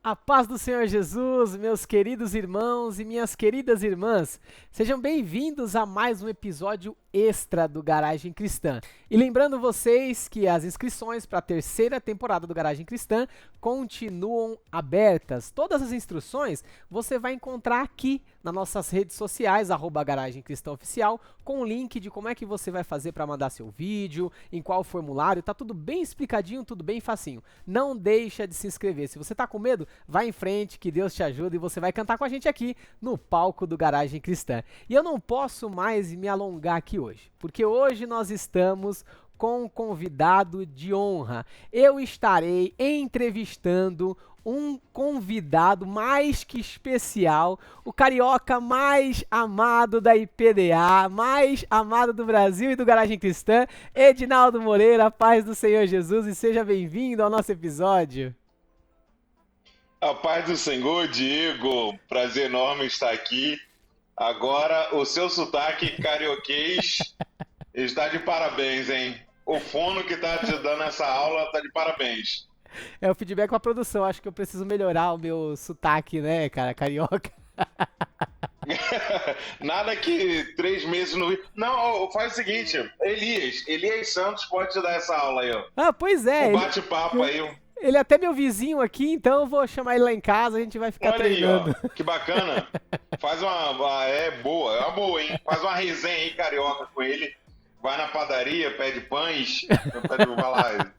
A paz do Senhor Jesus, meus queridos irmãos e minhas queridas irmãs, sejam bem-vindos a mais um episódio extra do Garagem Cristã. E lembrando vocês que as inscrições para a terceira temporada do Garagem Cristã continuam abertas. Todas as instruções você vai encontrar aqui nas nossas redes sociais, @Garagem Cristã Oficial, com o link de como é que você vai fazer para mandar seu vídeo, em qual formulário, tá tudo bem explicadinho, tudo bem facinho. Não deixa de se inscrever. Se você tá com medo, vai em frente, que Deus te ajude e você vai cantar com a gente aqui no palco do Garagem Cristã. E eu não posso mais me alongar aqui hoje, porque hoje nós estamos com um convidado de honra. Eu estarei entrevistando um convidado mais que especial, o carioca mais amado da IPDA, mais amado do Brasil e do Garagem Cristã, Edinaldo Moreira, paz do Senhor Jesus, e seja bem-vindo ao nosso episódio. A paz do Senhor, Diego. Prazer enorme estar aqui. Agora, o seu sotaque carioquês está de parabéns, hein? O fono que está te dando essa aula está de parabéns. É o feedback com a produção, acho que eu preciso melhorar o meu sotaque, né, cara, carioca. Nada que 3 meses no Rio. Não, faz o seguinte, Elias Santos pode te dar essa aula aí, ó. Ah, pois é. Um bate-papo aí. Ele é até meu vizinho aqui, então eu vou chamar ele lá em casa, a gente vai ficar Olha aí, treinando. ó, que bacana. Faz é uma boa, hein? Faz uma resenha aí carioca com ele. Vai na padaria, pede pães, vai lá.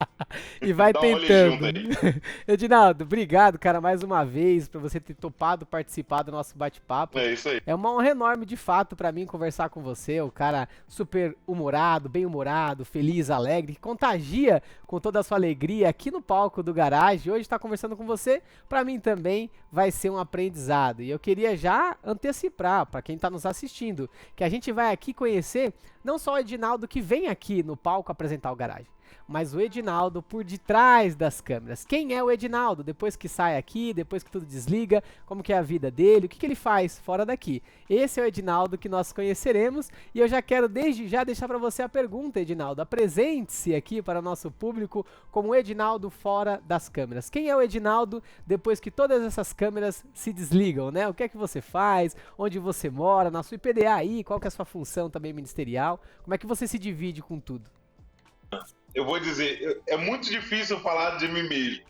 E vai Dá um rolê tentando. junto aí. Edinaldo, obrigado, cara, mais uma vez, por você ter topado participar do nosso bate-papo. É isso aí. É uma honra enorme, de fato, pra mim conversar com você, o cara super humorado, bem-humorado, feliz, alegre, que contagia com toda a sua alegria aqui no palco do Garagem. Hoje estar conversando com você, pra mim também vai ser um aprendizado. E eu queria já antecipar pra quem tá nos assistindo, que a gente vai aqui conhecer não só o Edinaldo que vem aqui no palco apresentar o Garagem, mas o Edinaldo por detrás das câmeras. Quem é o Edinaldo? Depois que sai aqui, depois que tudo desliga, como que é a vida dele, o que ele faz fora daqui. Esse é o Edinaldo que nós conheceremos e eu já quero desde já deixar para você a pergunta, Edinaldo. Apresente-se aqui para o nosso público como o Edinaldo fora das câmeras. Quem é o Edinaldo depois que todas essas câmeras se desligam, né? O que é que você faz? Onde você mora? Na sua IPDA aí? Qual que é a sua função também ministerial? Como é que você se divide com tudo? Eu vou dizer, é muito difícil falar de mim mesmo.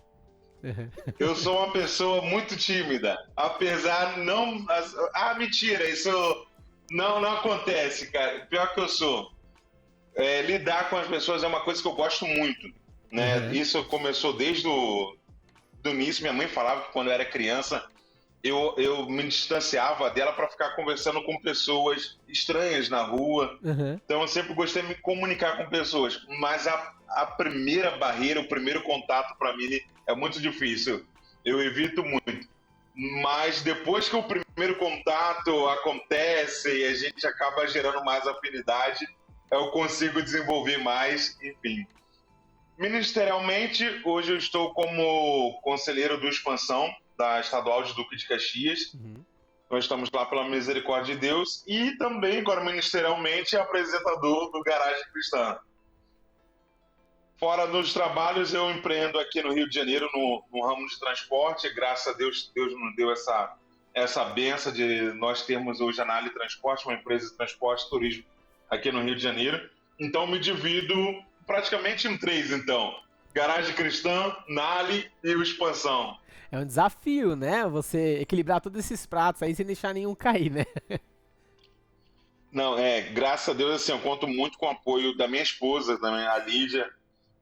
Eu sou uma pessoa muito tímida, apesar não... mentira, isso não acontece, cara. Pior que eu sou. Lidar com as pessoas é uma coisa que eu gosto muito, né? Isso começou desde o do início. Minha mãe falava que quando eu era criança, eu me distanciava dela para ficar conversando com pessoas estranhas na rua. Então eu sempre gostei de me comunicar com pessoas, mas a primeira barreira, o primeiro contato para mim é muito difícil. Eu evito muito. Mas depois que o primeiro contato acontece e a gente acaba gerando mais afinidade, eu consigo desenvolver mais, enfim. Ministerialmente, hoje eu estou como conselheiro do Expansão, da Estadual de Duque de Caxias. Nós estamos lá pela misericórdia de Deus e também, agora ministerialmente, apresentador do Garagem Cristã. Fora dos trabalhos, eu empreendo aqui no Rio de Janeiro no ramo de transporte. Graças a Deus, Deus nos deu essa benção de nós termos hoje a Nali Transporte, uma empresa de transporte e turismo aqui no Rio de Janeiro. Então, me divido praticamente em 3, então. Garagem Cristã, Nali e o Expansão. É um desafio, né? Você equilibrar todos esses pratos aí sem deixar nenhum cair, né? Não, graças a Deus, assim, eu conto muito com o apoio da minha esposa, também, a Lídia,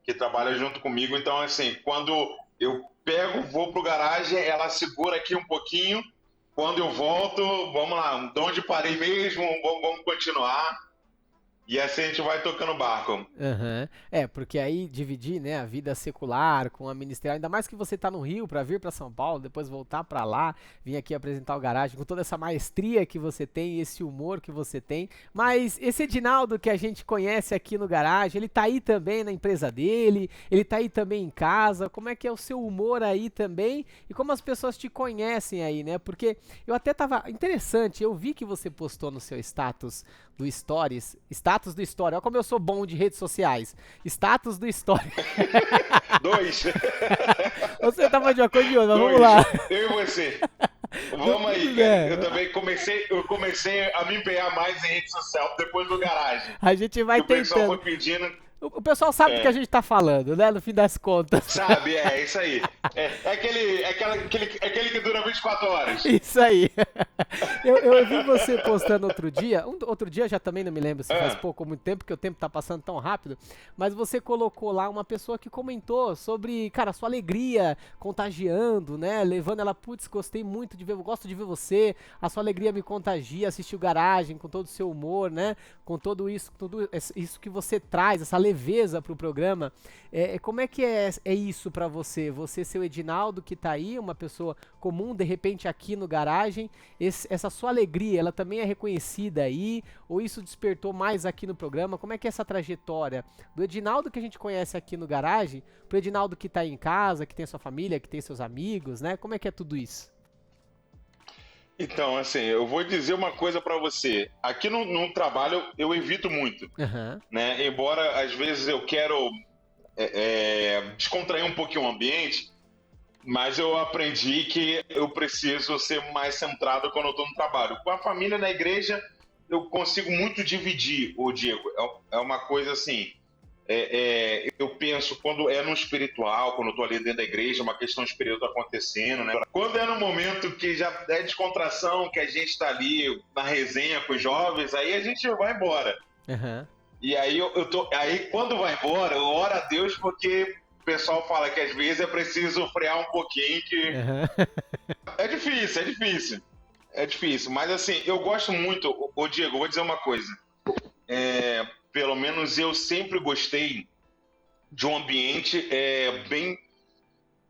que trabalha junto comigo. Então, assim, quando eu vou pro garagem, ela segura aqui um pouquinho. Quando eu volto, vamos lá, de onde parei mesmo, vamos continuar. E assim a gente vai tocando o barco. Porque aí dividir, né, a vida secular com a ministerial, ainda mais que você tá no Rio para vir para São Paulo, depois voltar para lá, vir aqui apresentar o Garagem com toda essa maestria que você tem, esse humor que você tem. Mas esse Edinaldo que a gente conhece aqui no Garagem, ele tá aí também na empresa dele, ele tá aí também em casa. Como é que é o seu humor aí também? E como as pessoas te conhecem aí, né? Porque eu até tava interessante, eu vi que você postou no seu status do Stories, status do story. Olha como eu sou bom de redes sociais. Status do story. 2. Você tava de acordo, mas vamos lá. Eu e você. Vamos aí. Eu também comecei a me empenhar mais em rede social depois do garagem. A gente vai tentando. O pessoal foi pedindo. O pessoal sabe do que a gente tá falando, né? No fim das contas. Sabe, é isso aí. É aquele que dura 24 horas. Isso aí. Eu vi você postando outro dia já também não me lembro se faz pouco ou muito tempo, porque o tempo tá passando tão rápido, mas você colocou lá uma pessoa que comentou sobre, cara, a sua alegria contagiando, né? Levando ela, putz, gostei muito de ver, gosto de ver você, a sua alegria me contagia, assistir o Garagem com todo o seu humor, né? Com tudo isso que você traz, essa leveza pro programa. Como é que é isso pra você? Você ser o Edinaldo que tá aí, uma pessoa comum, de repente aqui no Garagem, essa sua alegria, ela também é reconhecida aí? Ou isso despertou mais aqui no programa? Como é que é essa trajetória do Edinaldo que a gente conhece aqui no Garagem pro Edinaldo que tá aí em casa, que tem sua família, que tem seus amigos, né? Como é que é tudo isso? Então, assim, eu vou dizer uma coisa pra você. Aqui no trabalho eu evito muito, né? Embora às vezes eu quero descontrair um pouquinho o ambiente, mas eu aprendi que eu preciso ser mais centrado quando eu estou no trabalho. Com a família na igreja, eu consigo muito dividir, Diego. É uma coisa assim, eu penso, quando é no espiritual, quando eu estou ali dentro da igreja, uma questão espiritual acontecendo, né? Quando é no momento que já é descontração, que a gente está ali na resenha com os jovens, aí a gente vai embora. E aí, aí quando vai embora, eu oro a Deus porque o pessoal fala que às vezes é preciso frear um pouquinho, que é difícil. É difícil, mas assim, eu gosto muito, Diego, vou dizer uma coisa. Pelo menos eu sempre gostei de um ambiente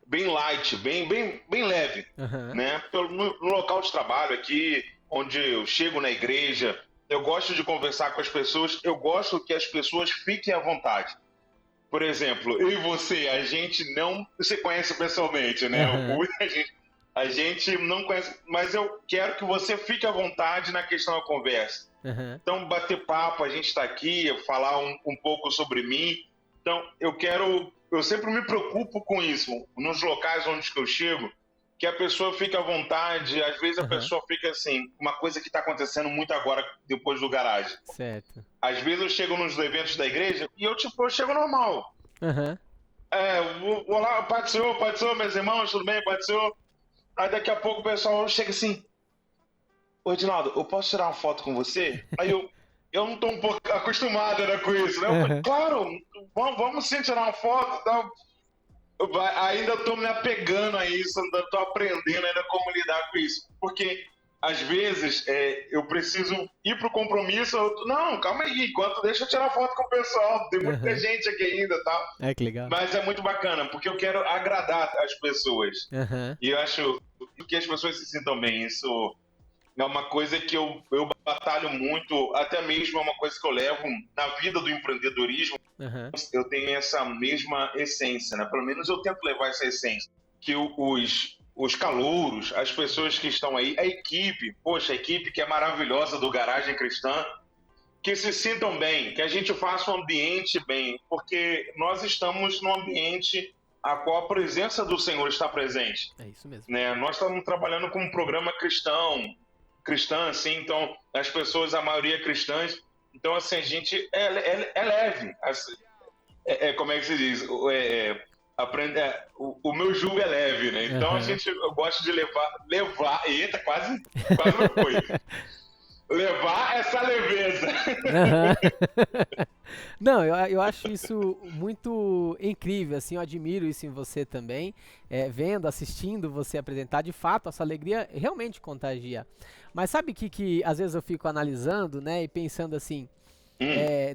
bem light, bem leve, né? No local de trabalho aqui, onde eu chego na igreja, eu gosto de conversar com as pessoas, eu gosto que as pessoas fiquem à vontade. Por exemplo, eu e você, a gente não se conhece pessoalmente, né? A gente não conhece, mas eu quero que você fique à vontade na questão da conversa. Então, bater papo, a gente está aqui, falar um pouco sobre mim. Então, eu sempre me preocupo com isso, nos locais onde eu chego, que a pessoa fica à vontade, às vezes a pessoa fica assim, uma coisa que está acontecendo muito agora, depois do Garagem. Certo. Às vezes eu chego nos eventos da igreja e eu chego normal. Vou lá, Pai do Senhor, meus irmãos, tudo bem, Pai do Senhor? Aí daqui a pouco o pessoal chega assim, ô Edinaldo, eu posso tirar uma foto com você? Aí eu não estou um pouco acostumado, né, com isso, né? Eu falei, claro, vamos sim tirar uma foto e tal. Ainda estou me apegando a isso, ainda estou aprendendo ainda como lidar com isso. Porque, às vezes, eu preciso ir para o compromisso, não, calma aí, deixa eu tirar foto com o pessoal, tem muita gente aqui ainda, tá? Que legal. Mas é muito bacana, porque eu quero agradar as pessoas. E eu acho que as pessoas se sintam bem, isso é uma coisa que eu batalho muito, até mesmo é uma coisa que eu levo na vida do empreendedorismo. Eu tenho essa mesma essência, né? Pelo menos eu tento levar essa essência. Que os calouros, as pessoas que estão aí, a equipe que é maravilhosa do Garagem Cristã, que se sintam bem, que a gente faça um ambiente bem, porque nós estamos num ambiente a qual a presença do Senhor está presente. É isso mesmo. Né? Nós estamos trabalhando com um programa cristã, assim, então as pessoas, a maioria é cristãs, então assim, a gente é leve, assim, como é que se diz? O meu jugo é leve, né? Então eu gosto de levar, eita, quase não foi. Levar essa leveza. Não, eu acho isso muito incrível, assim, eu admiro isso em você também, assistindo você apresentar, de fato, essa alegria realmente contagia. Mas sabe que às vezes eu fico analisando, né, e pensando assim,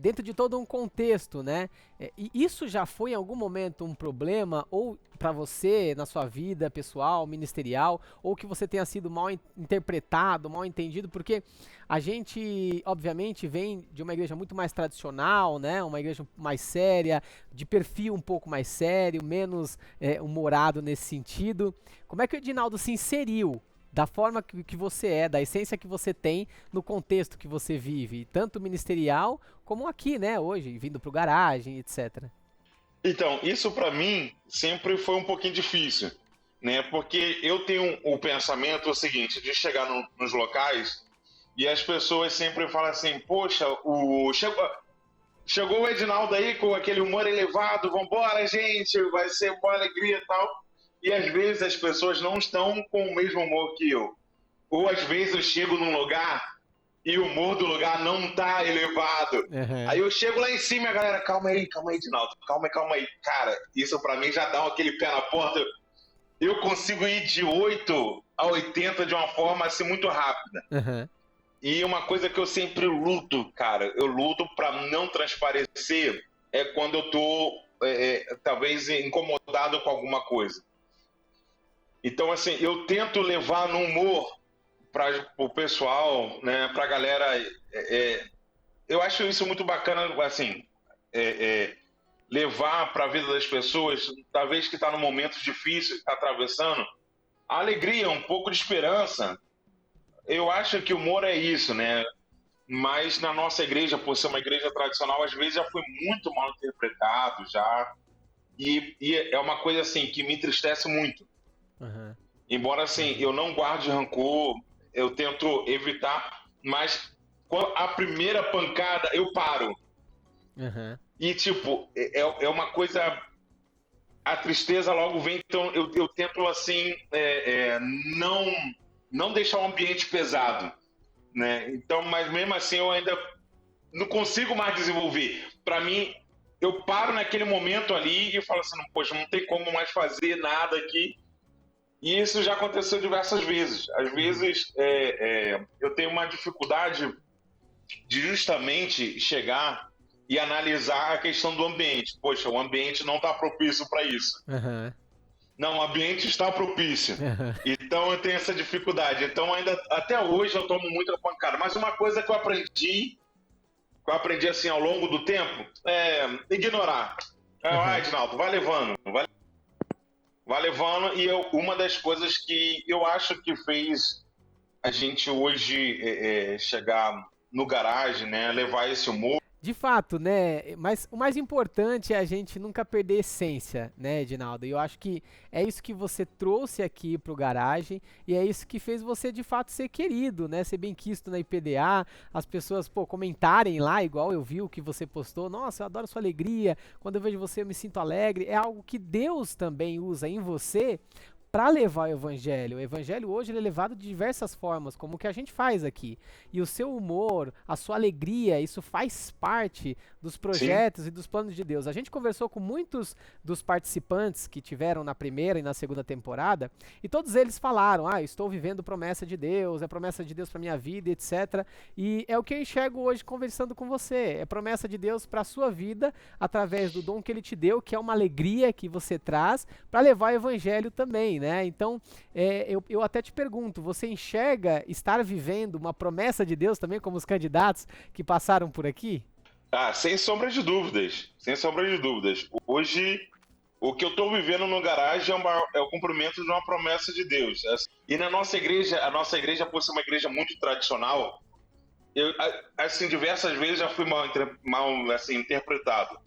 dentro de todo um contexto, né? E isso já foi em algum momento um problema, ou para você, na sua vida pessoal, ministerial, ou que você tenha sido mal interpretado, mal entendido, porque a gente, obviamente, vem de uma igreja muito mais tradicional, né? Uma igreja mais séria, de perfil um pouco mais sério, menos humorado nesse sentido. Como é que o Edinaldo se inseriu da forma que você é, da essência que você tem no contexto que você vive, tanto ministerial como aqui, né, hoje, vindo pro garagem, etc. Então, isso para mim sempre foi um pouquinho difícil, né? Porque eu tenho o pensamento o seguinte, de chegar nos locais e as pessoas sempre falam assim, poxa, chegou o Edinaldo aí com aquele humor elevado, vambora, gente, vai ser boa alegria e tal. E às vezes as pessoas não estão com o mesmo humor que eu. Ou às vezes eu chego num lugar e o humor do lugar não tá elevado. Uhum. Aí eu chego lá em cima e a galera, calma aí, Edinaldo, calma aí. Cara, isso pra mim já dá aquele pé na porta. Eu consigo ir de 8 a 80 de uma forma assim muito rápida. Uhum. E uma coisa que eu sempre luto, cara, eu luto pra não transparecer é quando eu tô talvez incomodado com alguma coisa. Então, assim, eu tento levar no humor para o pessoal, né, para a galera. Eu acho isso muito bacana, assim, levar para a vida das pessoas, talvez que está num momento difícil, está atravessando, a alegria, um pouco de esperança. Eu acho que o humor é isso, né? Mas na nossa igreja, por ser uma igreja tradicional, às vezes já foi muito mal interpretado, já. E é uma coisa, assim, que me entristece muito. Uhum. Embora, assim, eu não guarde rancor, eu tento evitar, mas quando a primeira pancada, eu paro. Uhum. E, tipo, é uma coisa... A tristeza logo vem, então eu tento, assim, não deixar o ambiente pesado, né? Então, mas mesmo assim, eu ainda não consigo mais desenvolver. Para mim, eu paro naquele momento ali e falo assim, poxa, não tem como mais fazer nada aqui. E isso já aconteceu diversas vezes. Às vezes eu tenho uma dificuldade de justamente chegar e analisar a questão do ambiente. Poxa, o ambiente não está propício para isso. Uhum. Não, o ambiente está propício. Uhum. Então eu tenho essa dificuldade. Então ainda até hoje eu tomo muita pancada. Mas uma coisa que eu aprendi assim ao longo do tempo, é ignorar. Vai, Edinaldo, vai levando. E uma das coisas que eu acho que fez a gente hoje chegar no garagem, né, levar esse humor. De fato, né? Mas o mais importante é a gente nunca perder a essência, né, Edinaldo? E eu acho que é isso que você trouxe aqui pro garagem e é isso que fez você de fato ser querido, né? Ser bem quisto na IPDA, as pessoas, pô, comentarem lá, igual eu vi o que você postou. Nossa, eu adoro sua alegria. Quando eu vejo você, eu me sinto alegre. É algo que Deus também usa em você para levar o evangelho. O evangelho hoje ele é levado de diversas formas, como o que a gente faz aqui. E o seu humor, a sua alegria, isso faz parte dos projetos Sim. E dos planos de Deus. A gente conversou com muitos dos participantes que tiveram na primeira e na segunda temporada, e todos eles falaram, estou vivendo promessa de Deus, é promessa de Deus para minha vida, etc. E é o que eu enxergo hoje conversando com você. É promessa de Deus para a sua vida, através do dom que Ele te deu, que é uma alegria que você traz, para levar o evangelho também, né? Então, eu até te pergunto, você enxerga estar vivendo uma promessa de Deus também, como os candidatos que passaram por aqui? Sem sombra de dúvidas. Sem sombra de dúvidas. Hoje, o que eu estou vivendo no garagem é o cumprimento de uma promessa de Deus. E na nossa igreja, por ser uma igreja muito tradicional, eu, assim, diversas vezes já fui mal assim, interpretado.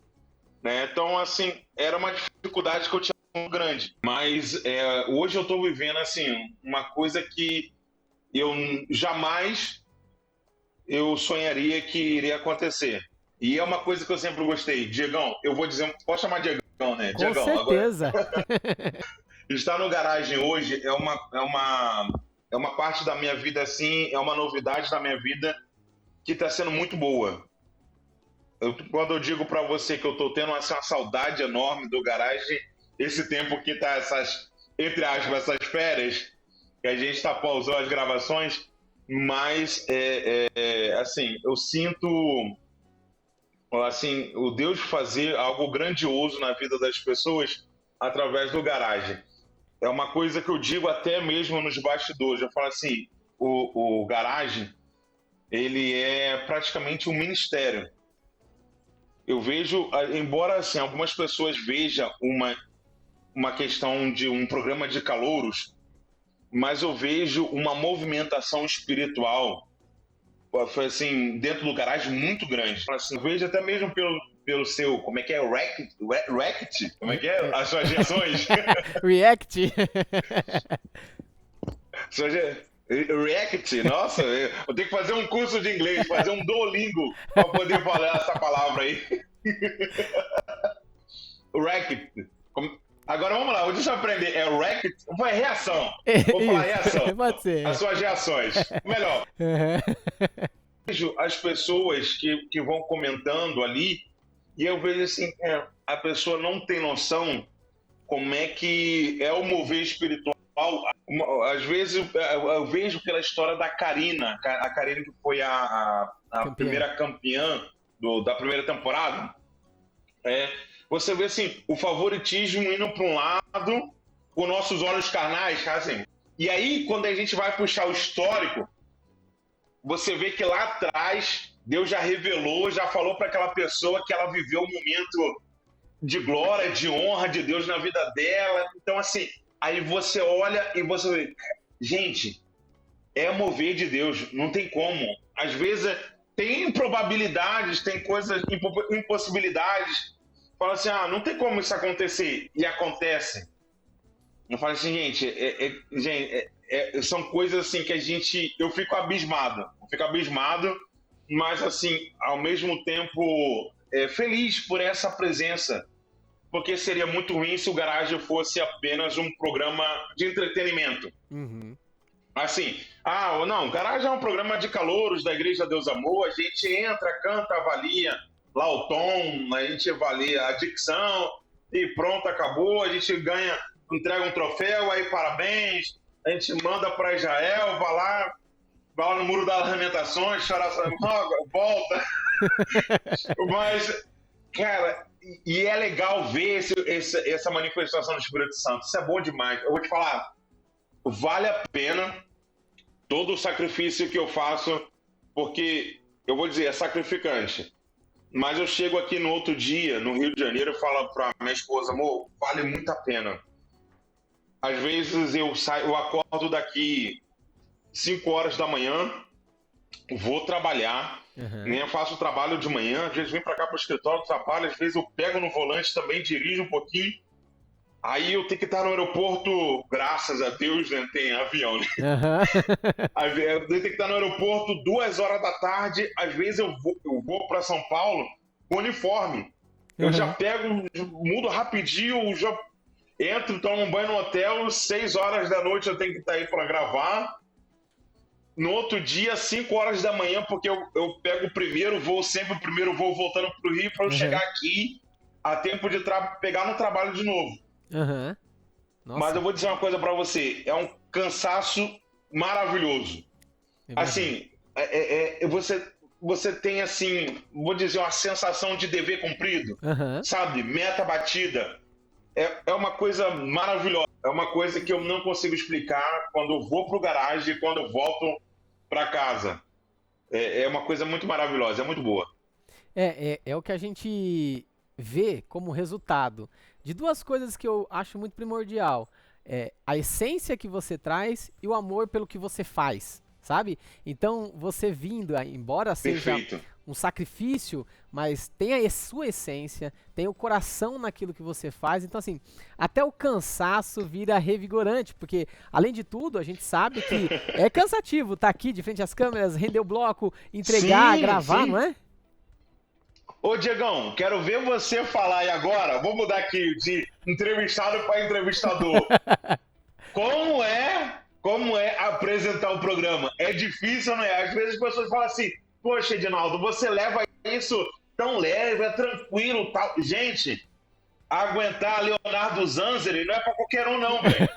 Né? Então, assim, era uma dificuldade que eu tinha muito grande. Mas hoje eu estou vivendo, assim, uma coisa que eu jamais eu sonharia que iria acontecer. E é uma coisa que eu sempre gostei. Diegão, eu vou dizer, pode chamar Diegão, né? Com Diegão, certeza. Agora, estar no garagem hoje é uma parte da minha vida, assim, é uma novidade da minha vida que está sendo muito boa. Quando eu digo para você que eu estou tendo assim, uma saudade enorme do garagem, esse tempo que tá entre aspas, essas férias, que a gente pausou as gravações, mas assim, eu sinto assim, o Deus fazer algo grandioso na vida das pessoas através do garagem. É uma coisa que eu digo até mesmo nos bastidores. Eu falo assim, o garagem, ele é praticamente um ministério. Eu vejo, embora assim, algumas pessoas vejam uma questão de um programa de calouros, mas eu vejo uma movimentação espiritual, foi assim, dentro do garagem muito grande. Assim, eu vejo até mesmo pelo seu, como é que é? React? Como é que é? As suas reações? React. React, nossa, eu tenho que fazer um curso de inglês, fazer um Duolingo para poder falar essa palavra aí. React. Agora vamos lá, deixa eu aprender. É React? Vai, reação. Vou falar reação. Pode ser. As suas reações. Melhor. Vejo as pessoas que vão comentando ali e eu vejo assim, a pessoa não tem noção como é que é o mover espiritual. Às vezes eu vejo pela história da Karina, a Karina que foi a primeira campeã da primeira temporada. Você vê assim, o favoritismo indo para um lado, com nossos olhos carnais, assim. E aí, quando a gente vai puxar o histórico, você vê que lá atrás, Deus já revelou, já falou para aquela pessoa que ela viveu um momento de glória, de honra de Deus na vida dela. Então, assim, aí você olha e você vê, gente, é mover de Deus, não tem como. Às vezes tem improbabilidades, tem coisas, impossibilidades. Fala assim, não tem como isso acontecer. E acontece. Eu falo assim, gente, são coisas assim que eu fico abismado. Mas assim, ao mesmo tempo, feliz por essa presença. Porque seria muito ruim se o Garagem fosse apenas um programa de entretenimento. Uhum. Assim, não, o Garagem é um programa de calouros da Igreja Deus Amor, a gente entra, canta, avalia lá o tom, a gente avalia a dicção e pronto, acabou, a gente ganha, entrega um troféu, aí parabéns, a gente manda para Israel, vai lá no Muro das Lamentações, chorar, volta. Mas, cara, e é legal ver essa manifestação do Espírito Santo, isso é bom demais. Eu vou te falar, vale a pena todo o sacrifício que eu faço, porque, eu vou dizer, é sacrificante. Mas eu chego aqui no outro dia, no Rio de Janeiro, e falo para minha esposa, amor, vale muito a pena. Às vezes eu acordo daqui 5 horas da manhã, vou trabalhar, nem faço trabalho de manhã, às vezes vim para cá para o escritório, trabalho, às vezes eu pego no volante também, dirijo um pouquinho, aí eu tenho que estar no aeroporto, graças a Deus, né, tem avião, né? Eu tenho que estar no aeroporto 2 horas da tarde, às vezes eu vou para São Paulo com uniforme. Eu já pego, mudo rapidinho, já entro, tomo um banho no hotel, 6 horas da noite eu tenho que estar aí para gravar. No outro dia, 5 horas da manhã, porque eu pego o primeiro voo voltando para o Rio para eu chegar aqui a tempo de pegar no trabalho de novo. Mas eu vou dizer uma coisa pra você, é um cansaço maravilhoso. Assim, você tem assim, vou dizer, uma sensação de dever cumprido, sabe? Meta batida. É uma coisa maravilhosa, é uma coisa que eu não consigo explicar quando eu vou pro garagem e quando eu volto pra casa. É uma coisa muito maravilhosa, é muito boa. É o que a gente vê como resultado de duas coisas que eu acho muito primordial. A essência que você traz e o amor pelo que você faz, sabe? Então, você vindo, embora seja um sacrifício, mas tem a sua essência, tem o coração naquilo que você faz. Então, assim, até o cansaço vira revigorante, porque, além de tudo, a gente sabe que é cansativo estar aqui de frente às câmeras, render o bloco, entregar, gravar, não é? Ô, Diegão, quero ver você falar aí agora. Vou mudar aqui de entrevistado para entrevistador. Como é apresentar o programa? É difícil, não é? Às vezes as pessoas falam assim, poxa, Edinaldo, você leva isso tão leve, é tranquilo, tal. Gente, aguentar Leonardo Zanzeri não é pra qualquer um, não, velho.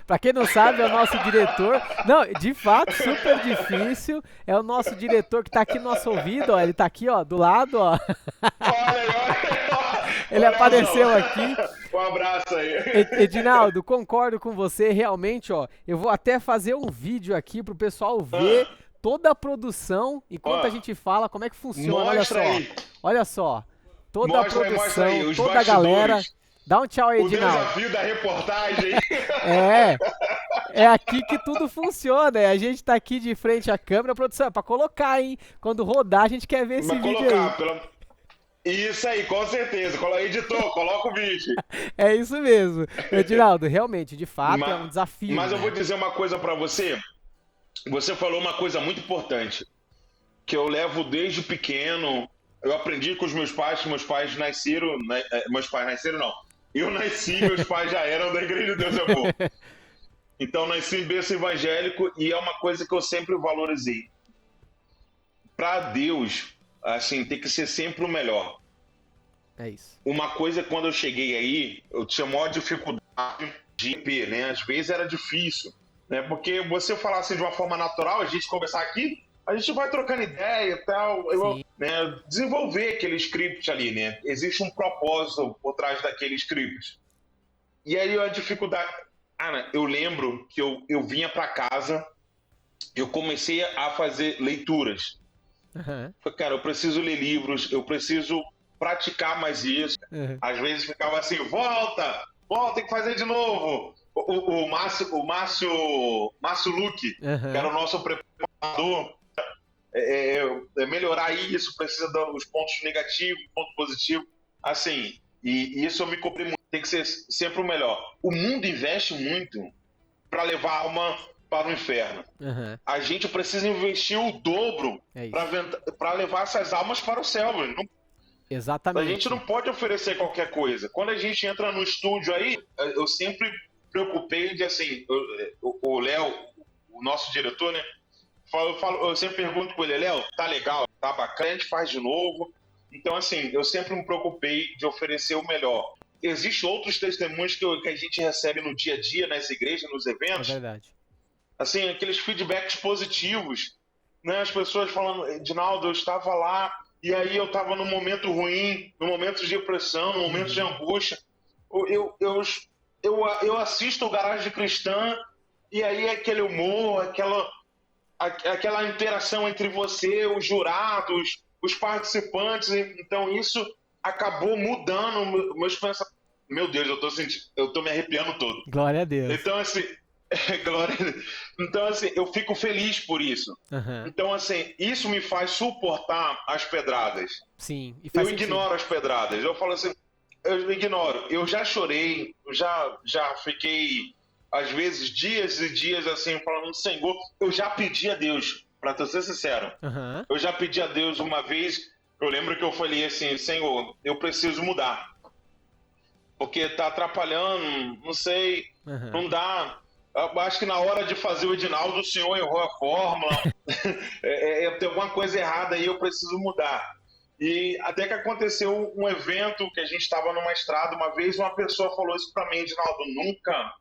Pra quem não sabe, é o nosso diretor. Não, de fato, super difícil. É o nosso diretor que tá aqui no nosso ouvido, ó. Ele tá aqui, ó, do lado, ó. Olha. Ele apareceu aqui. Um abraço aí. Edinaldo, concordo com você, realmente, ó. Eu vou até fazer um vídeo aqui pro pessoal ver toda a produção, enquanto a gente fala como é que funciona. Olha só. Aí. Olha só. Toda a produção, aí, toda a galera. Dá um tchau aí, Edinaldo. O desafio da reportagem. É aqui que tudo funciona. A gente tá aqui de frente à câmera, produção, é pra colocar, hein? Quando rodar, a gente quer ver esse Mas vídeo aí. colocar, isso aí, com certeza. Editor, coloca o vídeo. É isso mesmo. Edinaldo, realmente, de fato, é um Mas, desafio, mas eu né? vou dizer uma coisa pra você. Você falou uma coisa muito importante, que eu levo desde pequeno. Eu aprendi com os meus pais, que meus pais nasceram. Meus pais nasceram, não. Eu nasci, meus pais já eram da Igreja de Deus é Amor. Então, nasci em berço evangélico e é uma coisa que eu sempre valorizei. Para Deus, assim, tem que ser sempre o melhor. É isso. Uma coisa, quando eu cheguei aí, eu tinha maior dificuldade de IP, né? Às vezes era difícil, né? Porque você falar assim de uma forma natural, a gente conversar aqui, a gente vai trocando ideia e tal, né? Desenvolver aquele script ali, né? Existe um propósito por trás daquele script. E aí a dificuldade... Ana, eu lembro que eu vinha para casa, eu comecei a fazer leituras. Uhum. Falei, cara, eu preciso ler livros, eu preciso praticar mais isso. Uhum. Às vezes ficava assim, volta, tem que fazer de novo. O Márcio Luque, que era o nosso preparador, melhorar isso, precisa dos pontos negativos, ponto positivo. Assim, e isso eu me cobrei muito, tem que ser sempre o melhor. O mundo investe muito para levar a alma para o inferno. Uhum. A gente precisa investir o dobro para levar essas almas para o céu. Não, exatamente. a gente não pode oferecer qualquer coisa. Quando a gente entra no estúdio aí, eu sempre preocupei de assim, o Léo, o nosso diretor, né? Eu sempre pergunto com ele, Léo, tá legal, tá bacana, a gente faz de novo. Então, assim, eu sempre me preocupei de oferecer o melhor. Existem outros testemunhos que a gente recebe no dia a dia, nas igrejas, nos eventos. É verdade. Assim, aqueles feedbacks positivos, né? As pessoas falando, Edinaldo, eu estava lá e aí eu estava num momento ruim, num momento de depressão, num momento de angústia. Eu assisto o Garagem Cristã e aí aquele humor, aquela interação entre você, os jurados, os participantes. Então isso acabou mudando meus pensamentos. Meu Deus, eu tô me arrepiando todo. Glória a Deus. Então, assim, glória a Deus. Então, assim, eu fico feliz por isso. Uhum. Então, assim, isso me faz suportar as pedradas. Sim, e faz sentido. Ignoro as pedradas. Eu falo assim, eu ignoro. Eu já chorei, já fiquei, às vezes, dias e dias assim, falando, Senhor, eu já pedi a Deus, pra ser sincero. Uhum. Eu já pedi a Deus uma vez, eu lembro que eu falei assim, Senhor, eu preciso mudar. Porque tá atrapalhando, não sei, não dá. Eu acho que na hora de fazer o Edinaldo, o senhor errou a fórmula. Tem alguma coisa errada aí, eu preciso mudar. E até que aconteceu um evento que a gente estava numa estrada, uma vez uma pessoa falou isso para mim, Edinaldo, nunca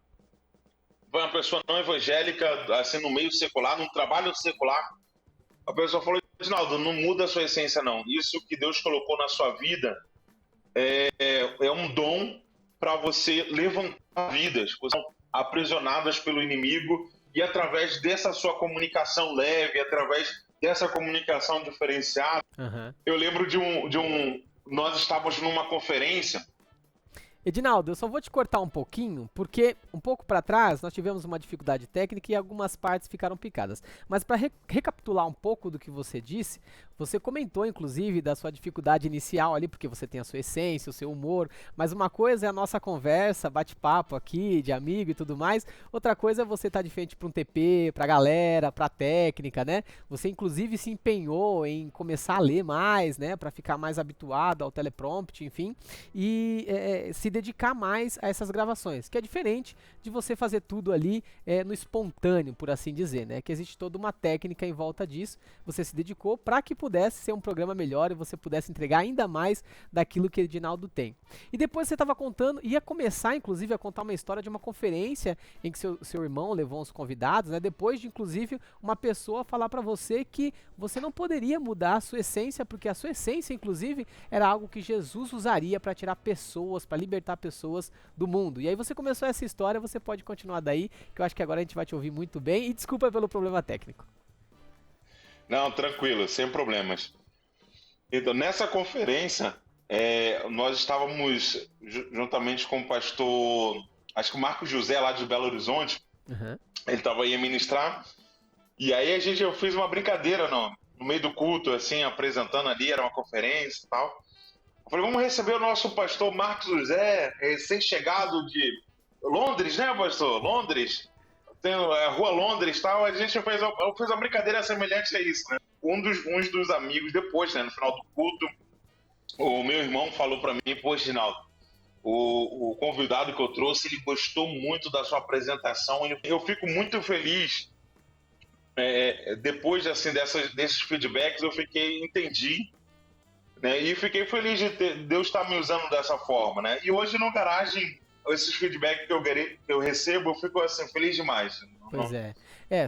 foi uma pessoa não evangélica, assim, no meio secular, num trabalho secular. A pessoa falou, Edinaldo, não muda a sua essência não. Isso que Deus colocou na sua vida é um dom para você levantar vidas. Você aprisionadas pelo inimigo e através dessa sua comunicação leve, através dessa comunicação diferenciada. Eu lembro nós estávamos numa conferência. Edinaldo, eu só vou te cortar um pouquinho, porque um pouco para trás nós tivemos uma dificuldade técnica e algumas partes ficaram picadas. Mas para recapitular um pouco do que você disse, você comentou inclusive da sua dificuldade inicial ali, porque você tem a sua essência, o seu humor, mas uma coisa é a nossa conversa, bate-papo aqui, de amigo e tudo mais, outra coisa é você estar de frente para um TP, pra galera, pra técnica, né? Você inclusive se empenhou em começar a ler mais, né, para ficar mais habituado ao teleprompter, enfim, e se dedicar mais a essas gravações, que é diferente de você fazer tudo ali no espontâneo, por assim dizer, né? Que existe toda uma técnica em volta disso. Você se dedicou para que pudesse ser um programa melhor e você pudesse entregar ainda mais daquilo que o Edinaldo tem. E depois você estava contando, ia começar inclusive a contar uma história de uma conferência em que seu irmão levou uns convidados, né? Depois de inclusive uma pessoa falar para você que você não poderia mudar a sua essência, porque a sua essência inclusive era algo que Jesus usaria para tirar pessoas, para libertar pessoas do mundo. E aí você começou essa história, você pode continuar daí, que eu acho que agora a gente vai te ouvir muito bem. E desculpa pelo problema técnico. Não, tranquilo, sem problemas. Então, nessa conferência, nós estávamos juntamente com o pastor, acho que o Marcos José, lá de Belo Horizonte, Uhum. Ele tava aí a ministrar. E aí eu fiz uma brincadeira no meio do culto, assim, apresentando ali, era uma conferência e tal. Eu falei, vamos receber o nosso pastor Marcos José, recém-chegado de Londres, né, pastor? Londres. Tem a Rua Londres e tal. Eu fiz uma brincadeira semelhante a isso, né? Uns dos amigos, depois, né, no final do culto, o meu irmão falou para mim, pô, Ginaldo, o convidado que eu trouxe, ele gostou muito da sua apresentação. Eu fico muito feliz. Depois assim, desses feedbacks, entendi, né? E fiquei feliz de Deus estar me usando dessa forma, né? E hoje no Garagem, esses feedbacks que eu recebo, eu fico assim, feliz demais. Pois é.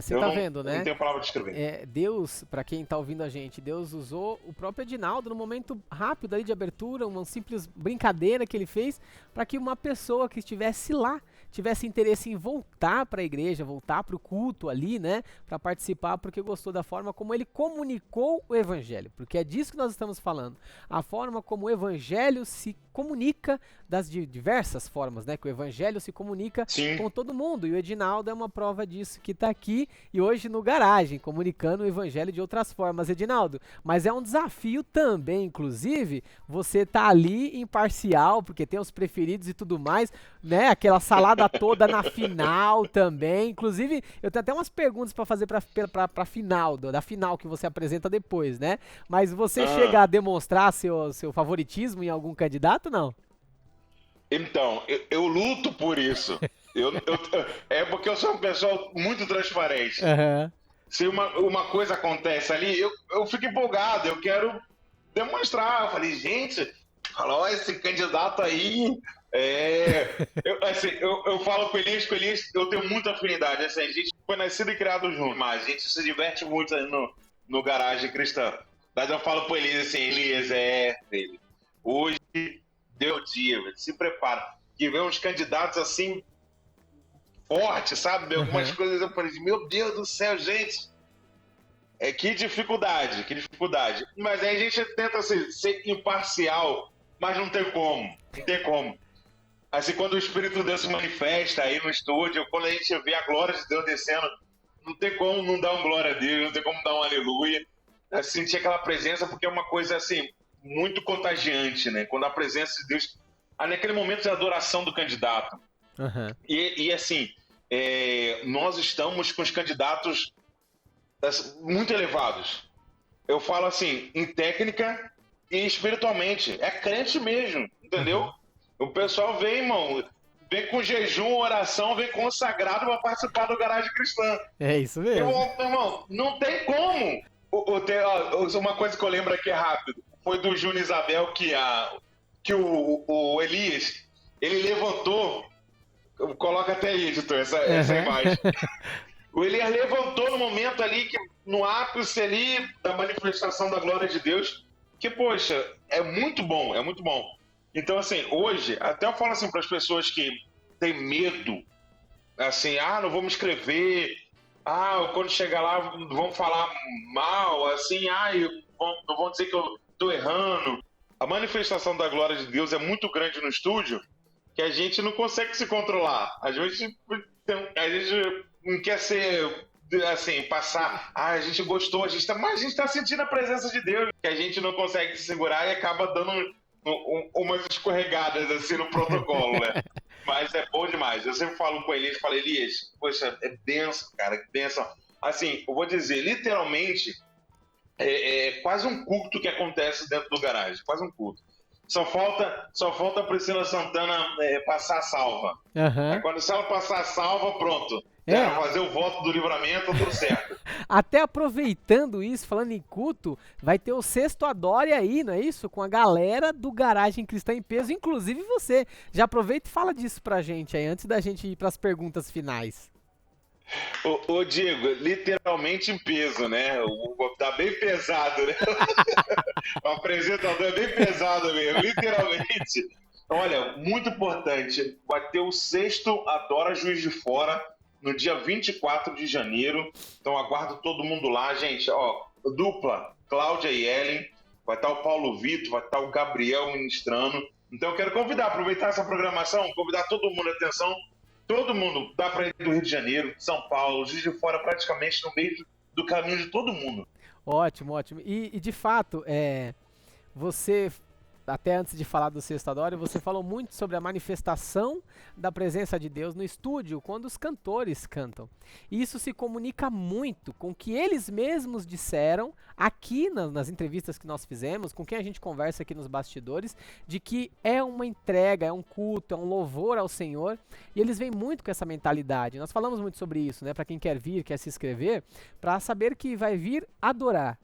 Você Eu tá vendo, não né? tenho palavra de escrever. Deus, para quem tá ouvindo a gente, Deus usou o próprio Edinaldo no momento rápido ali de abertura, uma simples brincadeira que ele fez, para que uma pessoa que estivesse lá tivesse interesse em voltar para a igreja, voltar para o culto ali, né, para participar, porque gostou da forma como ele comunicou o evangelho, porque é disso que nós estamos falando, a forma como o evangelho se comunica das diversas formas, né, que o evangelho se comunica Sim. com todo mundo, e o Edinaldo é uma prova disso que está aqui e hoje no Garagem, comunicando o evangelho de outras formas, Edinaldo, mas é um desafio também, inclusive, você tá ali imparcial, porque tem os preferidos e tudo mais, né, aquela salada toda na final também. Inclusive, eu tenho até umas perguntas para fazer pra final, da final que você apresenta depois, né? Mas você chega a demonstrar seu favoritismo em algum candidato, não? Então, eu luto por isso. É porque eu sou uma pessoa muito transparente. Uhum. Se uma coisa acontece ali, eu fico empolgado, eu quero demonstrar. Eu falei, gente, ó, esse candidato aí. Eu falo com Elias, eu tenho muita afinidade. Assim, a gente foi nascido e criado junto, mas a gente se diverte muito no Garagem Cristã. Mas eu falo pro Elias assim, Elias, filho, hoje deu dia, velho, se prepara. Que vem uns candidatos assim, fortes, sabe? Algumas coisas eu falei, meu Deus do céu, gente. Que dificuldade, que dificuldade. Mas aí a gente tenta ser imparcial, mas não tem como, não tem como. Assim, quando o Espírito de Deus se manifesta aí no estúdio, quando a gente vê a glória de Deus descendo, não tem como não dar um glória a Deus, não tem como dar um aleluia. Sentir aquela presença, porque é uma coisa, assim, muito contagiante, né? Quando a presença de Deus... naquele momento de adoração do candidato. Uhum. E assim, nós estamos com os candidatos muito elevados. Eu falo assim, em técnica e espiritualmente. É crente mesmo, entendeu? Uhum. O pessoal vem, irmão, vem com jejum, oração, vem consagrado para participar do Garagem Cristã. É isso mesmo. Irmão, não tem como. Uma coisa que eu lembro aqui rápido, foi do Júnior Isabel que o Elias, ele levantou, coloca até aí, editor, essa imagem. O Elias levantou no momento ali, no ápice ali da manifestação da glória de Deus, que, poxa, é muito bom, é muito bom. Então, assim, hoje, até eu falo assim para as pessoas que têm medo, assim, não vou me inscrever, quando chegar lá vão falar mal, assim, vão dizer que eu tô errando. A manifestação da glória de Deus é muito grande no estúdio que a gente não consegue se controlar. A gente não quer ser, assim, passar, a gente gostou, mas a gente está sentindo a presença de Deus, que a gente não consegue se segurar e acaba dando umas escorregadas, assim, no protocolo, né? Mas é bom demais. Eu sempre falo com Elias, poxa, é benção, cara, que benção. Assim, eu vou dizer, literalmente, é quase um culto que acontece dentro do Garagem, quase um culto. Só falta a Priscila Santana passar a salva. Uhum. Quando ela passar a salva, pronto. Fazer o voto do livramento, tudo certo. Até aproveitando isso, falando em culto, vai ter o Sexto Adore aí, não é isso? Com a galera do Garagem Cristã em Peso, inclusive você. Já aproveita e fala disso pra gente aí, antes da gente ir pras perguntas finais. Ô Diego, literalmente em peso, né? Tá bem pesado, né? O apresentador é bem pesado mesmo, literalmente. Olha, muito importante, vai ter o Sexto Adora Juiz de Fora, no dia 24 de janeiro. Então aguardo todo mundo lá, gente. Dupla, Cláudia e Ellen. Vai estar o Paulo Vitor, vai estar o Gabriel ministrando. Então eu quero aproveitar essa programação, convidar todo mundo, atenção, Todo mundo, dá para ir do Rio de Janeiro, São Paulo, Juiz de Fora, praticamente no meio do caminho de todo mundo. Ótimo, ótimo. E de fato, você, até antes de falar do Sexta Adoro, você falou muito sobre a manifestação da presença de Deus no estúdio, quando os cantores cantam. E isso se comunica muito com o que eles mesmos disseram aqui nas entrevistas que nós fizemos, com quem a gente conversa aqui nos bastidores, de que é uma entrega, é um culto, é um louvor ao Senhor, e eles vêm muito com essa mentalidade. Nós falamos muito sobre isso, né, para quem quer vir, quer se inscrever, para saber que vai vir adorar.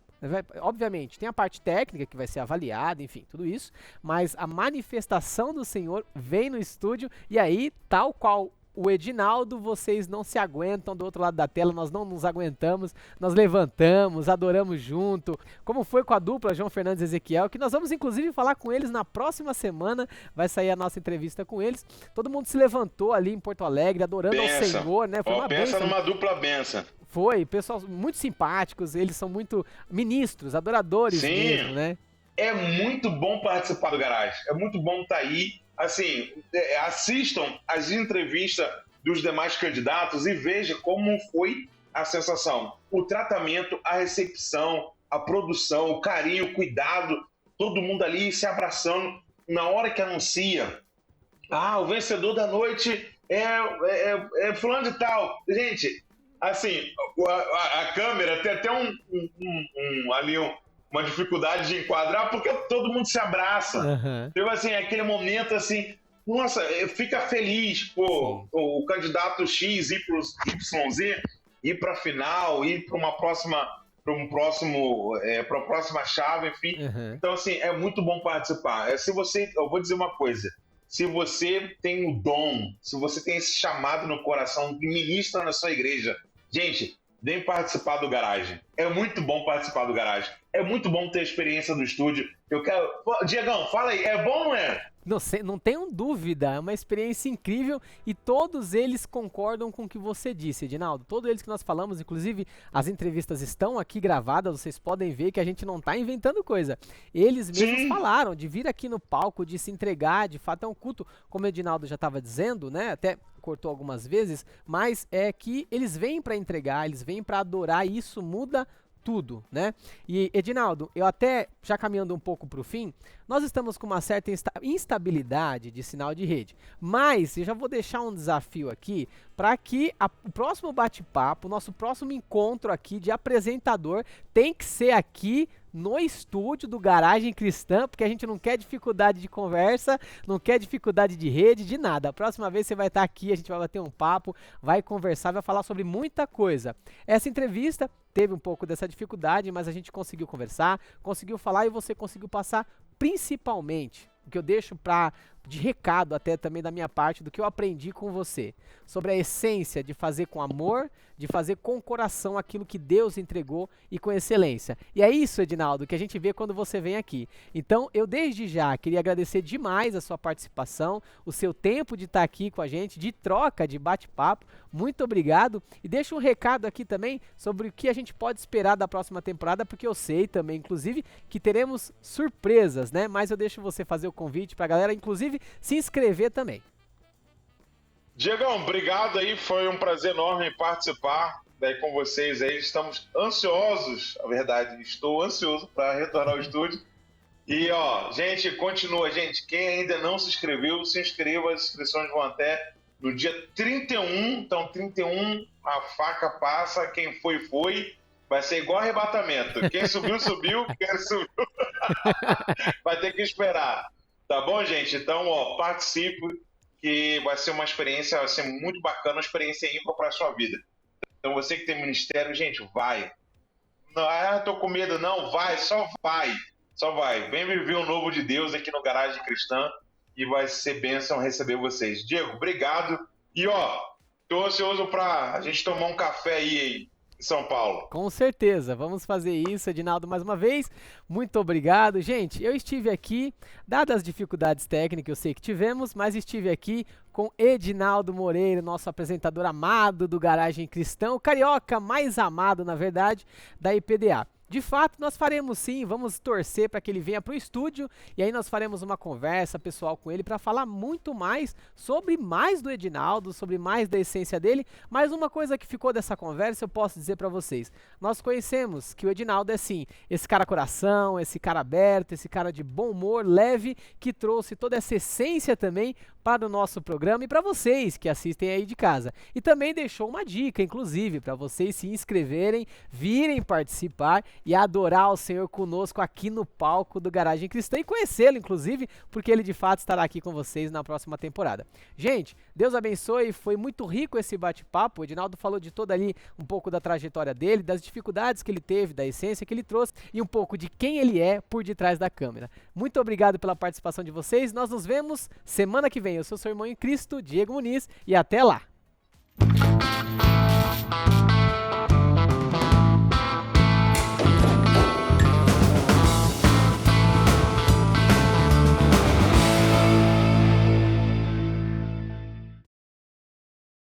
Obviamente, tem a parte técnica que vai ser avaliada, enfim, tudo isso, mas a manifestação do Senhor vem no estúdio e aí, tal qual o Edinaldo, vocês não se aguentam do outro lado da tela, nós não nos aguentamos, nós levantamos, adoramos junto, como foi com a dupla João Fernandes e Ezequiel, que nós vamos inclusive falar com eles na próxima semana, vai sair a nossa entrevista com eles. Todo mundo se levantou ali em Porto Alegre, adorando ao Senhor, né? Foi uma pensa numa dupla benção. Foi, pessoal muito simpáticos, eles são muito ministros, adoradores mesmo, né? É muito bom participar do Garage, é muito bom estar aí. Assim, assistam as entrevistas dos demais candidatos e vejam como foi a sensação. O tratamento, a recepção, a produção, o carinho, o cuidado, todo mundo ali se abraçando. Na hora que anuncia, o vencedor da noite é fulano de tal. Gente, assim, a câmera tem até uma dificuldade de enquadrar, porque todo mundo se abraça. Então, assim, aquele momento, assim, nossa, fica feliz, pô, o candidato X, YZ, ir para a final, ir para uma próxima, para a próxima chave, enfim. Então, assim, é muito bom participar. Eu vou dizer uma coisa, se você tem o dom, se você tem esse chamado no coração de ministra na sua igreja, gente, vem participar do Garage. É muito bom participar do Garage. É muito bom ter a experiência do estúdio. Eu quero... Diegão, fala aí, é bom ou não é? Não tenho dúvida, é uma experiência incrível e todos eles concordam com o que você disse, Edinaldo. Todos eles que nós falamos, inclusive as entrevistas estão aqui gravadas, vocês podem ver que a gente não está inventando coisa. Eles mesmos falaram de vir aqui no palco, de se entregar, de fato é um culto, como o Edinaldo já estava dizendo, né? Até cortou algumas vezes, mas é que eles vêm para entregar, eles vêm para adorar e isso muda tudo, né? E, Edinaldo, eu até, já caminhando um pouco para o fim, nós estamos com uma certa instabilidade de sinal de rede, mas eu já vou deixar um desafio aqui para que o próximo bate-papo, o nosso próximo encontro aqui de apresentador tem que ser aqui no estúdio do Garagem Cristã, porque a gente não quer dificuldade de conversa, não quer dificuldade de rede, de nada. A próxima vez você vai estar aqui, a gente vai bater um papo, vai conversar, vai falar sobre muita coisa. Essa entrevista teve um pouco dessa dificuldade, mas a gente conseguiu conversar, conseguiu falar e você conseguiu passar principalmente o que eu deixo de recado até também da minha parte, do que eu aprendi com você, sobre a essência de fazer com amor, de fazer com o coração aquilo que Deus entregou e com excelência. E é isso, Edinaldo, que a gente vê quando você vem aqui. Então, eu desde já queria agradecer demais a sua participação, o seu tempo de estar aqui com a gente, de troca, de bate-papo. Muito obrigado. E deixa um recado aqui também sobre o que a gente pode esperar da próxima temporada, porque eu sei também, inclusive, que teremos surpresas, né? Mas eu deixo você fazer o convite para a galera, inclusive, se inscrever também. Diegão, obrigado aí, foi um prazer enorme participar daí com vocês aí, estamos ansiosos, na verdade, estou ansioso para retornar ao estúdio. E gente, continua, gente, quem ainda não se inscreveu, se inscreva, as inscrições vão até no dia 31, então 31 a faca passa, quem foi, vai ser igual arrebatamento, quem subiu, quem subiu, vai ter que esperar. Tá bom, gente? Então, participe, que vai ser uma experiência, vai ser muito bacana, uma experiência ímpar para a sua vida. Então, você que tem ministério, gente, vai. Não, tô com medo, não, vai, só vai. Só vai. Vem viver o novo de Deus aqui no Garagem Cristã e vai ser bênção receber vocês. Diego, obrigado. E, tô ansioso para a gente tomar um café aí em São Paulo. Com certeza, vamos fazer isso, Edinaldo, mais uma vez. Muito obrigado. Gente, eu estive aqui, dadas as dificuldades técnicas, eu sei que tivemos, mas estive aqui com Edinaldo Moreira, nosso apresentador amado do Garagem Cristão, o carioca mais amado, na verdade, da IPDA. De fato, nós faremos sim, vamos torcer para que ele venha para o estúdio e aí nós faremos uma conversa pessoal com ele para falar muito mais sobre mais do Edinaldo, sobre mais da essência dele. Mas uma coisa que ficou dessa conversa eu posso dizer para vocês. Nós conhecemos que o Edinaldo é sim, esse cara coração, esse cara aberto, esse cara de bom humor, leve, que trouxe toda essa essência também para o nosso programa e para vocês que assistem aí de casa. E também deixou uma dica, inclusive, para vocês se inscreverem, virem participar e adorar o Senhor conosco aqui no palco do Garagem Cristã e conhecê-lo, inclusive, porque ele de fato estará aqui com vocês na próxima temporada. Gente, Deus abençoe, foi muito rico esse bate-papo. O Edinaldo falou de toda ali um pouco da trajetória dele, das dificuldades que ele teve, da essência que ele trouxe e um pouco de quem ele é por detrás da câmera. Muito obrigado pela participação de vocês. Nós nos vemos semana que vem. Eu sou seu irmão em Cristo, Diego Muniz, e até lá!